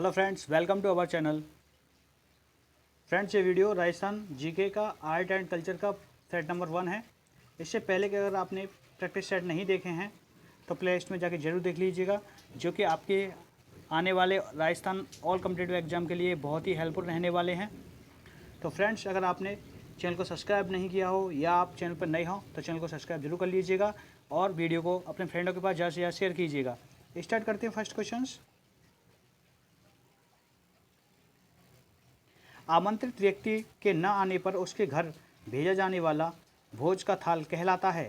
Hello friends, welcome to our channel. Friends, ये video Rajasthan GK का art and culture का set number 1 है। इससे पहले कि अगर आपने प्रैक्टिस सेट नहीं देखे हैं तो प्ले लिस्ट में जाके ज़रूर देख लीजिएगा, जो कि आपके आने वाले राजस्थान ऑल कॉम्पिटिटिव एग्जाम के लिए बहुत ही हेल्पफुल रहने वाले हैं। तो फ्रेंड्स, अगर आपने चैनल को सब्सक्राइब नहीं किया हो या आप चैनल पर नए हो तो चैनल को सब्सक्राइब जरूर कर लीजिएगा और वीडियो को अपने फ्रेंडों के पास ज़्यादा से ज़्यादा शेयर कीजिएगा। स्टार्ट करते हैं फर्स्ट क्वेश्चन। आमंत्रित व्यक्ति के न आने पर उसके घर भेजा जाने वाला भोज का थाल कहलाता है।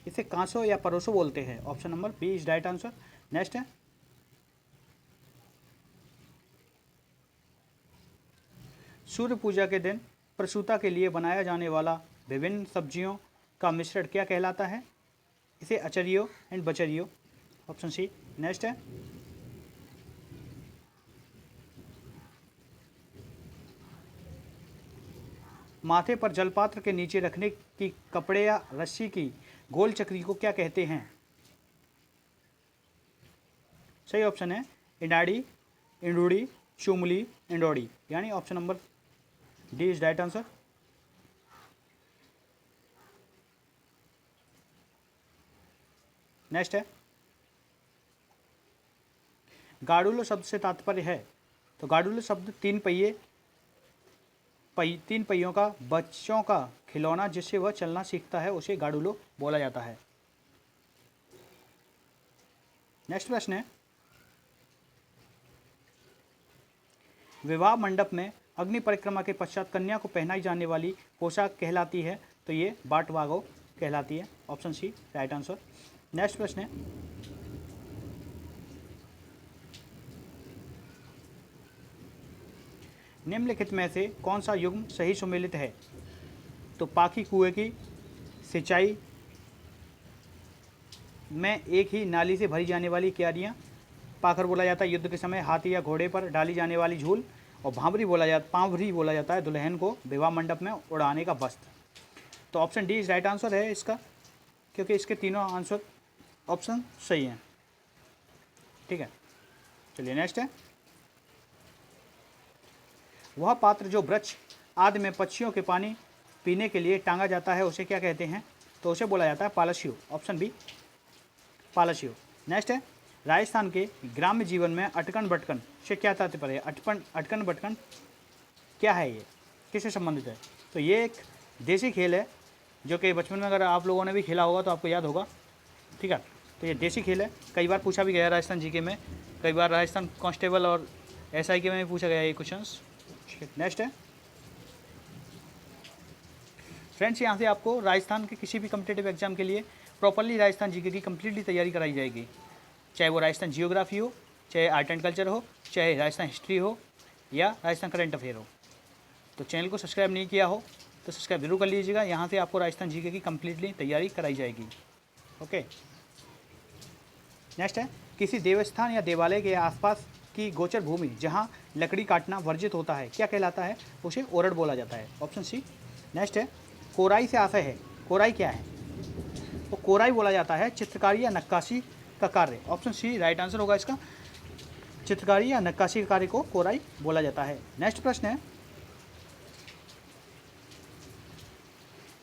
इसे कांसो या परोसो बोलते हैं। Option number B is right answer. Next है, सूर्य पूजा के दिन प्रसूता के लिए बनाया जाने वाला विभिन्न सब्जियों का मिश्रण क्या कहलाता है। इसे अचरियो एंड बचरियो। Option C. नेक्स्ट है, माथे पर जलपात्र के नीचे रखने की कपड़े या रस्सी की गोल चक्री को क्या कहते हैं। सही ऑप्शन है इंडाड़ी, इंडूड़ी, चुमली, इंडोड़ी, यानी option number D is right answer. Next है, गाडुलो शब्द से तात्पर्य है। तो गाडुलो शब्द तीन पहियों का बच्चों का खिलौना जिससे वह चलना सीखता है उसे गाडुलो बोला जाता है। नेक्स्ट प्रश्न है, विवाह मंडप में अग्नि परिक्रमा के पश्चात कन्या को पहनाई जाने वाली पोशाक कहलाती है। तो ये बाट वागो कहलाती है। Option C right answer. Next प्रश्न है, निम्नलिखित में से कौन सा युग्म सही सुमेलित है। तो पाखी कुएं की सिंचाई में एक ही नाली से भरी जाने वाली क्यारियाँ, पाखर बोला जाता है युद्ध के समय हाथी या घोड़े पर डाली जाने वाली झूल, और पांवरी बोला जाता है दुल्हन को विवाह मंडप में उड़ाने का वस्त्र। तो option D is right answer है इसका, क्योंकि इसके तीनों आंसर ऑप्शन सही हैं। ठीक है, चलिए नेक्स्ट है, वह पात्र जो वृक्ष आदि में पक्षियों के पानी पीने के लिए टांगा जाता है उसे क्या कहते हैं। तो उसे बोला जाता है पालसियो। ऑप्शन बी पालसियो। नेक्स्ट है, राजस्थान के ग्राम्य जीवन में अटकन बटकन से क्या तात्पर्य है। अटकन बटकन क्या है, ये किससे संबंधित है। तो ये एक देसी खेल है जो कि बचपन में अगर आप लोगों ने भी खेला होगा तो आपको याद होगा। ठीक है, तो ये देसी खेल है, कई बार पूछा भी गया राजस्थान जीके में, कई बार राजस्थान कांस्टेबल और एसआई के में भी पूछा गया ये क्वेश्चंस। नेक्स्ट है, फ्रेंड्स, यहाँ से आपको राजस्थान के किसी भी कम्पिटेटिव एग्जाम के लिए प्रॉपरली राजस्थान जीके की कम्प्लीटली तैयारी कराई जाएगी, चाहे वो राजस्थान जियोग्राफी हो, चाहे आर्ट एंड कल्चर हो, चाहे राजस्थान हिस्ट्री हो या राजस्थान करंट अफेयर हो। तो चैनल को सब्सक्राइब नहीं किया हो तो सब्सक्राइब जरूर कर लीजिएगा, यहाँ से आपको राजस्थान जीके की कम्प्लीटली तैयारी कराई जाएगी। ओके, नेक्स्ट है, किसी देवस्थान या देवालय के आसपास की गोचर भूमि जहाँ लकड़ी काटना वर्जित होता है क्या कहलाता है। उसे ओरड बोला जाता है। Option C. नेक्स्ट है, कोराई से आशय है, कोराई क्या है। तो कोराई बोला जाता है चित्रकारी या नक्काशी का कार्य। ऑप्शन सी राइट आंसर होगा इसका, चित्रकारी या नक्काशी के कार्य को कोराई बोला जाता है। नेक्स्ट प्रश्न है,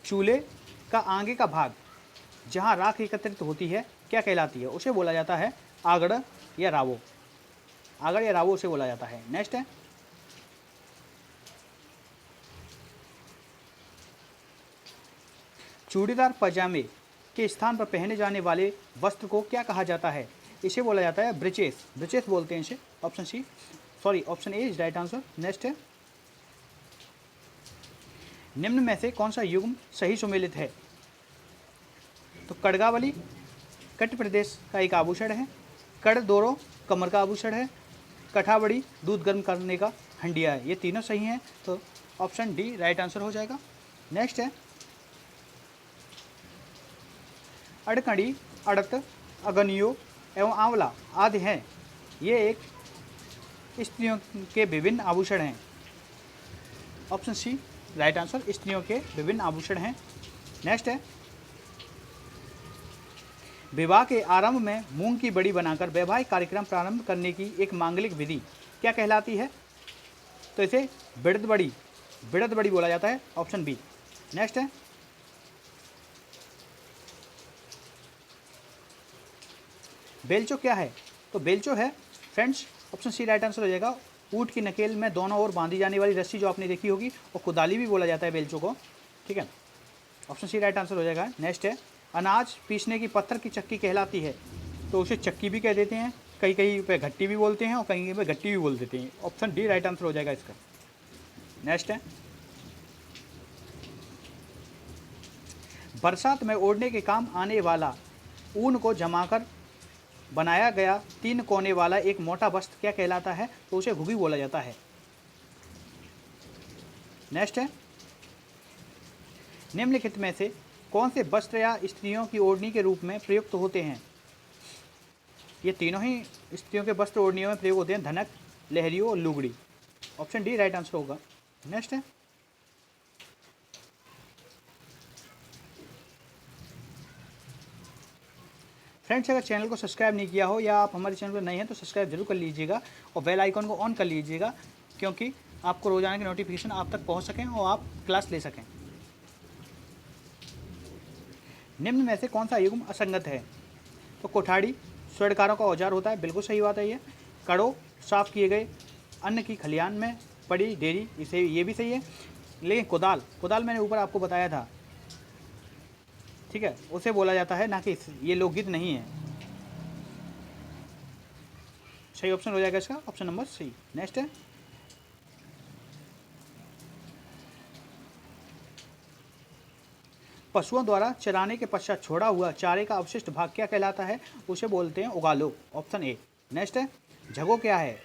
चूल्हे का आगे का भाग जहां राख एकत्रित होती है क्या कहलाती है। उसे बोला जाता है आगड़ या रावो। आगड़ या रावो उसे बोला जाता है। नेक्स्ट है, चूड़ीदार पजामे के स्थान पर पहने जाने वाले वस्त्र को क्या कहा जाता है। इसे बोला जाता है ब्रिचेस। ब्रिचेस बोलते हैं इसे। Option C, sorry option A is right answer. Next है, निम्न में से कौन सा युग्म सही सुमेलित है। तो कड़गावली कट प्रदेश का एक आभूषण है, कड़ दोरो कमर का आभूषण है, कठाबड़ी दूध गर्म करने का हंडिया है। ये तीनों सही हैं, तो ऑप्शन डी राइट आंसर हो जाएगा। नेक्स्ट है, अड़कड़ी, अड़त, अगनियो एवं आंवला आदि हैं। ये एक स्त्रियों के विभिन्न आभूषण हैं। ऑप्शन सी राइट आंसर, स्त्रियों के विभिन्न आभूषण हैं। नेक्स्ट है, विवाह के आरंभ में मूंग की बड़ी बनाकर वैवाहिक कार्यक्रम प्रारंभ करने की एक मांगलिक विधि क्या कहलाती है? तो इसे बिड़द बड़ी बोला जाता है, ऑप्शन बी। नेक्स्ट है, बेलचो क्या है? तो बेलचो है friends, option C right answer हो जाएगा, ऊँट की नकेल में दोनों ओर बांधी जाने वाली रस्सी जो आपने देखी होगी, और कुदाली भी बोला जाता है बेलचो को, ठीक है, ऑप्शन सी राइट आंसर हो जाएगा। नेक्स्ट है, अनाज पीसने की पत्थर की चक्की कहलाती है, तो उसे चक्की भी कह देते हैं, कहीं कहीं पे घट्टी भी बोलते हैं और कहीं कहीं पे गट्टी भी बोल देते हैं, ऑप्शन डी राइट आंसर हो जाएगा इसका। नेक्स्ट है, बरसात में ओढ़ने के काम आने वाला ऊन को जमाकर बनाया गया 3 कोने वाला एक मोटा वस्त्र क्या कहलाता है? तो उसे घुघी बोला जाता है। नेक्स्ट है, निम्नलिखित में से कौन से वस्त्र या स्त्रियों की ओढ़नी के रूप में प्रयुक्त होते हैं? ये तीनों ही स्त्रियों के वस्त्र ओढ़नियों में प्रयोग होते हैं, धनक, लहरियों और लुगड़ी, ऑप्शन डी राइट आंसर होगा। नेक्स्ट है, फ्रेंड्स अगर चैनल को सब्सक्राइब नहीं किया हो या आप हमारे चैनल पर नए हैं तो सब्सक्राइब जरूर कर लीजिएगा और बेल आइकन को ऑन कर लीजिएगा, क्योंकि आपको रोजाना की नोटिफिकेशन आप तक पहुंच सकें और आप क्लास ले सकें। निम्न में से कौन सा युग्म असंगत है? तो कोठाड़ी स्वर्णकारों का औजार होता है, बिल्कुल सही बात है ये। कड़ो साफ किए गए अन्न की खलियान में पड़ी डेरी, इसे ये भी सही है। लेकिन कुदाल मैंने ऊपर आपको बताया था, ठीक है, उसे बोला जाता है, ना कि ये लोकगीत नहीं है। सही ऑप्शन हो जाएगा इसका, ऑप्शन नंबर सी। नेक्स्ट है, पशुओं द्वारा चराने के पश्चात छोड़ा हुआ चारे का अवशिष्ट भाग क्या कहलाता है? उसे बोलते हैं उगालो, ऑप्शन ए। नेक्स्ट है, झगो क्या है?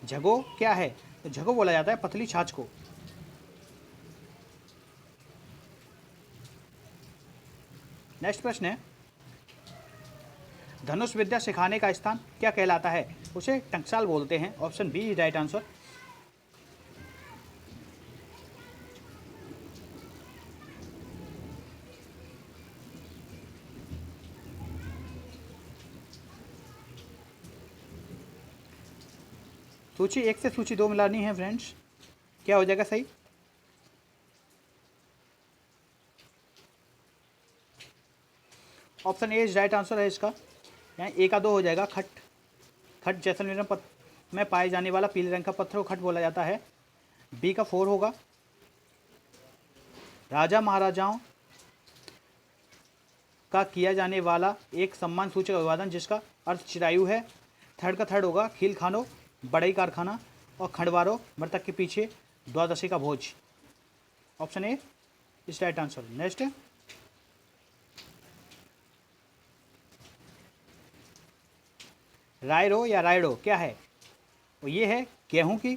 झगो क्या है? तो झगो बोला जाता है पतली छाछ को। नेक्स्ट प्रश्न है, धनुष विद्या सिखाने का स्थान क्या कहलाता है? उसे टंकसाल बोलते हैं, option B is right answer. सूची 1 से सूची 2 मिलानी है फ्रेंड्स, क्या हो जाएगा सही? Option A is right answer है इसका, यहाँ ए का 2 हो जाएगा। खट जैसलमेर में पाए जाने वाला पीले रंग का पत्थर को खट बोला जाता है, बी का 4 होगा। राजा महाराजाओं का किया जाने वाला एक सम्मान सूचक अभिवादन जिसका अर्थ चिरायु है, थर्ड का थर्ड होगा। खील खानो बड़ई कारखाना, और खंडवारो मृतक के पीछे द्वादशी का भोज, option A is right answer. Next है, रायरो या रायडो क्या है? और ये है गेहूं की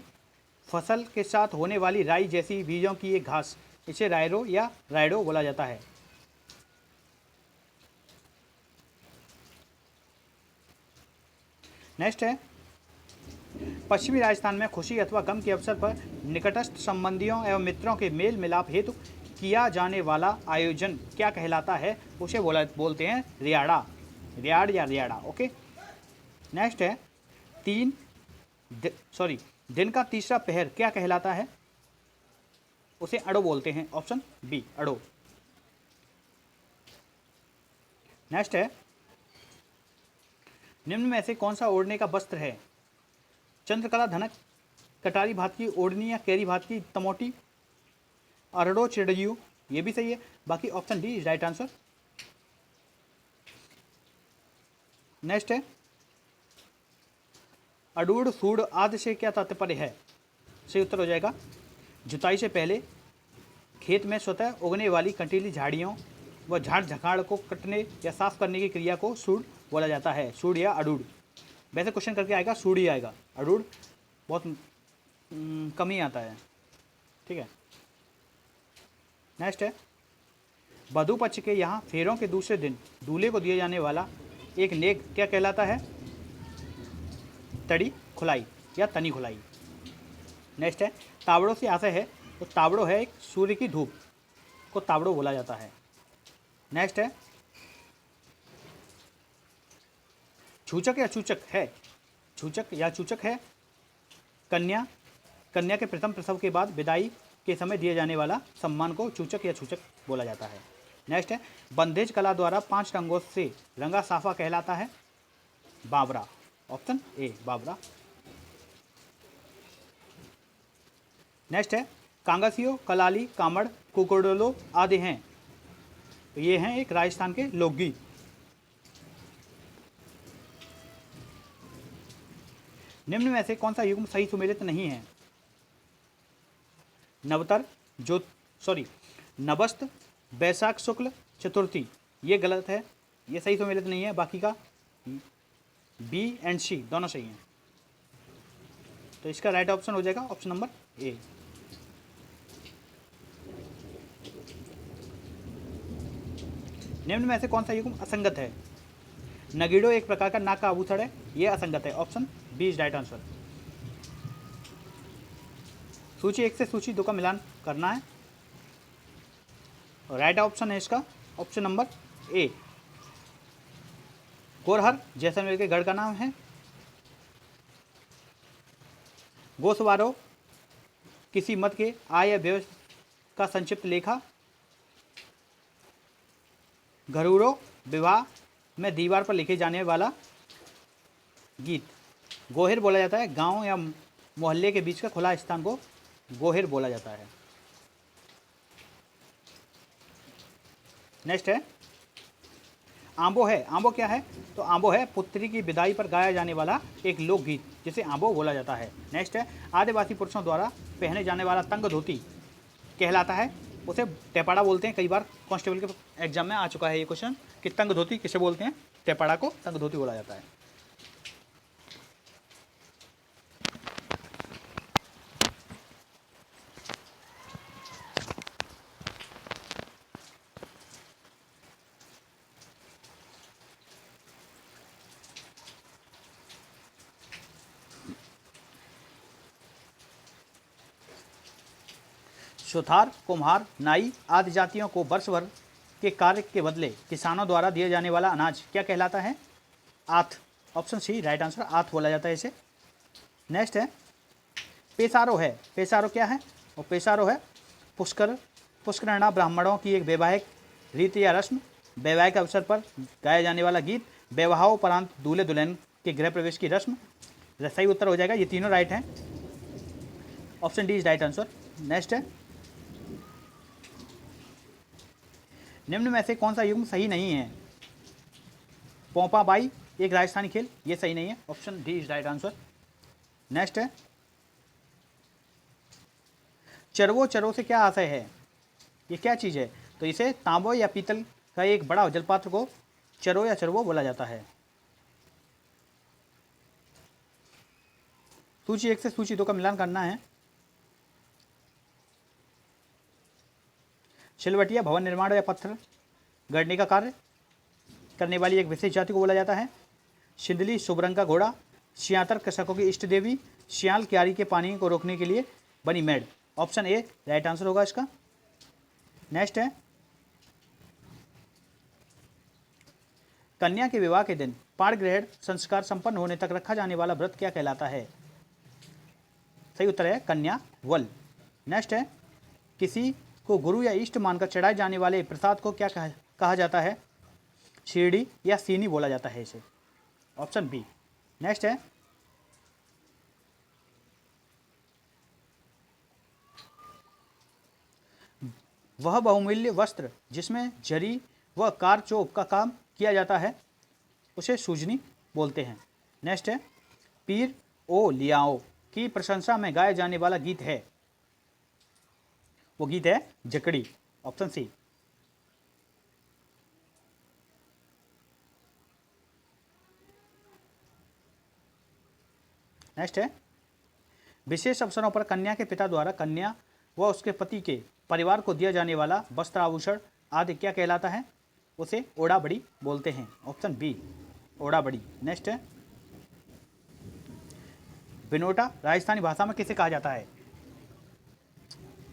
फसल के साथ होने वाली राई जैसी बीजों की एक घास, इसे रायरो या रायडो बोला जाता है। नेक्स्ट है, पश्चिमी राजस्थान में खुशी अथवा गम के अवसर पर निकटस्थ संबंधियों एवं मित्रों के मेल मिलाप हेतु किया जाने वाला आयोजन क्या कहलाता है? उसे बोलते हैं रियाड़ या रियाड़ा, ओके। नेक्स्ट है, दिन का तीसरा पहर क्या कहलाता है? उसे अड़ो बोलते हैं, ऑप्शन बी अड़ो। नेक्स्ट है, निम्न में से कौन सा ओढ़ने का वस्त्र है? चंद्रकला धनक, कटारी भात की ओढ़नी या कैरी भात की तमोटी, अरड़ो चिड़ियू, ये भी सही है, बाकी option D right answer. Next है, अडूड़ सूड़ आदि से क्या तात्पर्य है? सही उत्तर हो जाएगा, जुताई से पहले खेत में स्वतः उगने वाली कंटीली झाड़ियों व झाड़ झकाड़ को कटने या साफ करने की क्रिया को सूड़ बोला जाता है, सूड़ या अडूड़। वैसे क्वेश्चन करके आएगा सूड़ ही आएगा, अडूड़ बहुत कम ही आता है, ठीक है। नेक्स्ट है, वधू पक्ष के यहाँ फेरों के दूसरे दिन दूल्हे को दिए जाने वाला एक नेक क्या कहलाता है? तड़ी खुलाई या तनी खुलाई। नेक्स्ट है, तावड़ों से आशय है, तो तावड़ो है एक सूर्य की धूप को तावड़ो बोला जाता है। नेक्स्ट है छूचक या चूचक है, छूचक या चूचक है। कन्या, कन्या के प्रथम प्रसव के बाद विदाई के समय दिए जाने वाला सम्मान को चूचक या छूचक बोला जाता है। नेक्स्ट है बंधेज कला द्वारा 5 रंगों से रंगा साफा कहलाता है बाबरा। ऑप्शन ए बाबरा। नेक्स्ट है कांगसियो, कलाली, कामड़, कुकुडोलो आदि हैं। तो ये हैं एक राजस्थान के लोकगीत। निम्न में से कौन सा युग्म सही सुमेलित नहीं है? नवतर जो नबस्त, बैसाख शुक्ल चतुर्थी, ये गलत है, ये सही सुमेलित नहीं है। बाकी का बी एंड सी दोनों सही हैं। तो इसका राइट ऑप्शन हो जाएगा ऑप्शन नंबर ए। निम्न में से कौन सा युग्म असंगत है? नगीड़ो एक प्रकार का नाक का आभूषण है, यह असंगत है। Option B is right answer. सूची 1 से सूची 2 का मिलान करना है। राइट ऑप्शन है इसका ऑप्शन नंबर ए। गोरहर जैसलमेर के गढ़ का नाम है। गोसवारो किसी मत के आय या व्यय का संक्षिप्त लेखा। घरूरो विवाह में दीवार पर लिखे जाने वाला गीत। गोहिर बोला जाता है गांव या मोहल्ले के बीच का खुला स्थान को गोहिर बोला जाता है। नेक्स्ट है आंबो है। आंबो क्या है? तो आंबो है पुत्री की विदाई पर गाया जाने वाला एक लोकगीत जिसे आंबो बोला जाता है। नेक्स्ट है आदिवासी पुरुषों द्वारा पहने जाने वाला तंग धोती कहलाता है, उसे टेपाड़ा बोलते हैं। कई बार कांस्टेबल के एग्जाम में आ चुका है ये क्वेश्चन कि तंग धोती किसे बोलते हैं? टेपाड़ा को तंग धोती बोला जाता है। सुथार, कुम्हार, नाई आदि जातियों को वर्ष भर के कार्य के बदले किसानों द्वारा दिए जाने वाला अनाज क्या कहलाता है? आथ। ऑप्शन सी राइट आंसर, आथ बोला जाता है इसे। नेक्स्ट है पेशारो है। पेशारो क्या है? और पेशारो है पुष्करणा ब्राह्मणों की एक वैवाहिक रीति या रस्म, वैवाहिक अवसर पर गाया जाने वाला गीत, विवाहोपरांत दूल्हे दुल्हन के गृह प्रवेश की रस्म। सही उत्तर हो जाएगा, ये तीनों राइट हैं। Option D is right answer. Next है निम्न में से कौन सा युग्म सही नहीं है? पोंपा बाई एक राजस्थानी खेल, ये सही नहीं है। Option D is right answer. Next है चरवो, चरवो से क्या आशय है? ये क्या चीज़ है? तो इसे तांबो या पीतल का एक बड़ा जलपात्र को चरो या चरवो बोला जाता है। सूची 1 से सूची 2 का मिलान करना है। सिलवटिया भवन निर्माण या पत्थर गढ़ने का कार्य करने वाली एक विशेष जाति को बोला जाता है। सिंदली शुभ रंग का घोड़ा, सियातर कृषकों की इष्ट देवी, सियाल क्यारी के पानी को रोकने के लिए बनी made. Option A right answer होगा इसका। नेक्स्ट है कन्या के विवाह के दिन पाण ग्रहण संस्कार संपन्न होने तक रखा जाने वाला व्रत क्या कहलाता है? सही उत्तर है कन्या वल। नेक्स्ट है किसी को गुरु या इष्ट मानकर चढ़ाए जाने वाले प्रसाद को क्या कहा जाता है? शिरडी या सीनी बोला जाता है इसे। Option B. नेक्स्ट है वह बहुमूल्य वस्त्र जिसमें जरी व कारचोप का काम किया जाता है उसे सूजनी बोलते हैं। नेक्स्ट है पीर ओ लियाओ की प्रशंसा में गाया जाने वाला गीत है, वो गीत है जकड़ी। Option C. नेक्स्ट है विशेष अवसरों पर कन्या के पिता द्वारा कन्या व उसके पति के परिवार को दिया जाने वाला वस्त्र आभूषण आदि क्या कहलाता है? उसे ओड़ा बड़ी बोलते हैं। ऑप्शन बी ओड़ा बड़ी। नेक्स्ट है बिनोटा राजस्थानी भाषा में किसे कहा जाता है?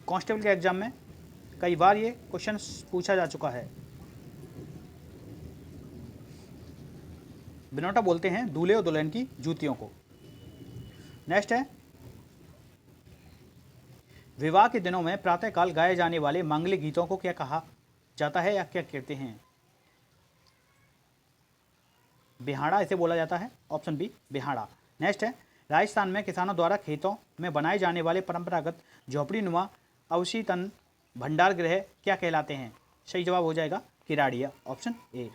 कांस्टेबल के एग्जाम में कई बार ये क्वेश्चन पूछा जा चुका है। बिनौटा बोलते हैं दूल्हे और दुल्हन की जूतियों को। नेक्स्ट है, विवाह के दिनों में प्रातःकाल गाए जाने वाले मांगलिक गीतों को क्या कहा जाता है या क्या कहते हैं? बिहाड़ा इसे बोला जाता है, ऑप्शन बी बिहाड़ा। नेक्स्ट है, राजस्थान में किसानों द्वारा खेतों में बनाए जाने वाले परंपरागत झोपड़ी नुमा अवशीतन भंडार गृह क्या कहलाते हैं? सही जवाब हो जाएगा किराड़िया, ऑप्शन ए।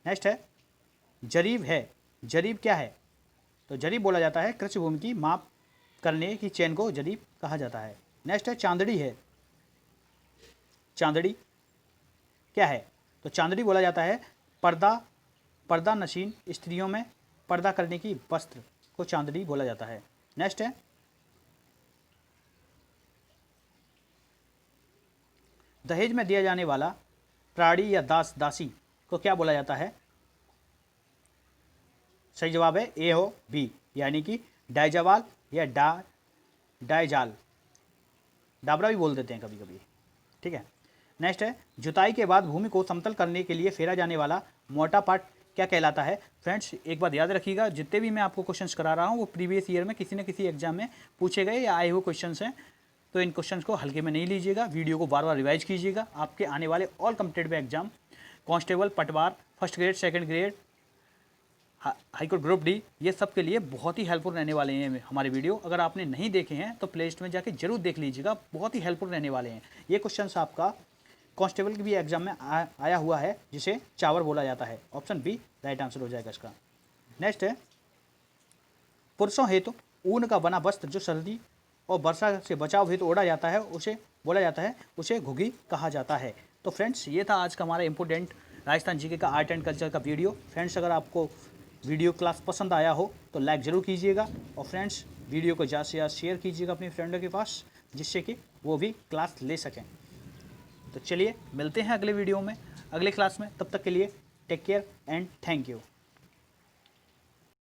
नेक्स्ट है, जरीब है, जरीब क्या है? तो जरीब बोला जाता है कृषि भूमि की माप करने की चेन को जरीब कहा जाता है। नेक्स्ट है, चांदड़ी है, चांदड़ी क्या है? तो चांदड़ी बोला जाता है पर्दा नशीन स्त्रियों में पर्दा करने की वस्त्र को चांदड़ी बोला जाता है। नेक्स्ट है, दहेज में दिया जाने वाला प्राणी या दास दासी को क्या बोला जाता है? सही जवाब है ए हो बी, यानी कि डायजावाल या डायजाल, डाबरा भी बोल देते हैं कभी कभी, ठीक है। नेक्स्ट है, जुताई के बाद भूमि को समतल करने के लिए फेरा जाने वाला मोटा पार्ट क्या कहलाता है? फ्रेंड्स एक बात याद रखिएगा, जितने भी मैं आपको क्वेश्चंस करा रहा हूँ वो प्रीवियस ईयर में किसी न किसी एग्जाम में पूछे गए या आए हुए क्वेश्चंस हैं, तो इन क्वेश्चंस को हल्के में नहीं लीजिएगा, वीडियो को बार बार रिवाइज कीजिएगा। आपके आने वाले ऑल कॉम्पिटिटिव एग्जाम कांस्टेबल, पटवार, first grade, second grade, high court group D, ये सब के लिए बहुत ही हेल्पफुल रहने वाले हैं हमारे वीडियो। अगर आपने नहीं देखे हैं तो प्ले लिस्ट में जाके जरूर देख लीजिएगा, बहुत ही हेल्पफुल रहने वाले हैं। ये क्वेश्चंस आपका कांस्टेबल के भी एग्जाम में आया हुआ है, जिसे चावर बोला जाता है, ऑप्शन बी राइट आंसर हो जाएगा इसका। नेक्स्ट है, पुरुषों हेतु ऊन का बना वस्त्र जो सर्दी और वर्षा से बचाव हेतु ओढ़ा जाता है उसे बोला जाता है, उसे घुघी कहा जाता है। तो फ्रेंड्स ये था आज का हमारा इंपोर्टेंट राजस्थान जीके का आर्ट एंड कल्चर का वीडियो। फ्रेंड्स अगर आपको वीडियो क्लास पसंद आया हो तो लाइक ज़रूर कीजिएगा, और फ्रेंड्स वीडियो को ज़्यादा से ज़्यादा शेयर कीजिएगा अपने फ्रेंडों के पास, जिससे कि वो भी क्लास ले सकें। तो चलिए मिलते हैं अगले वीडियो में, अगले क्लास में, तब तक के लिए take care and thank you.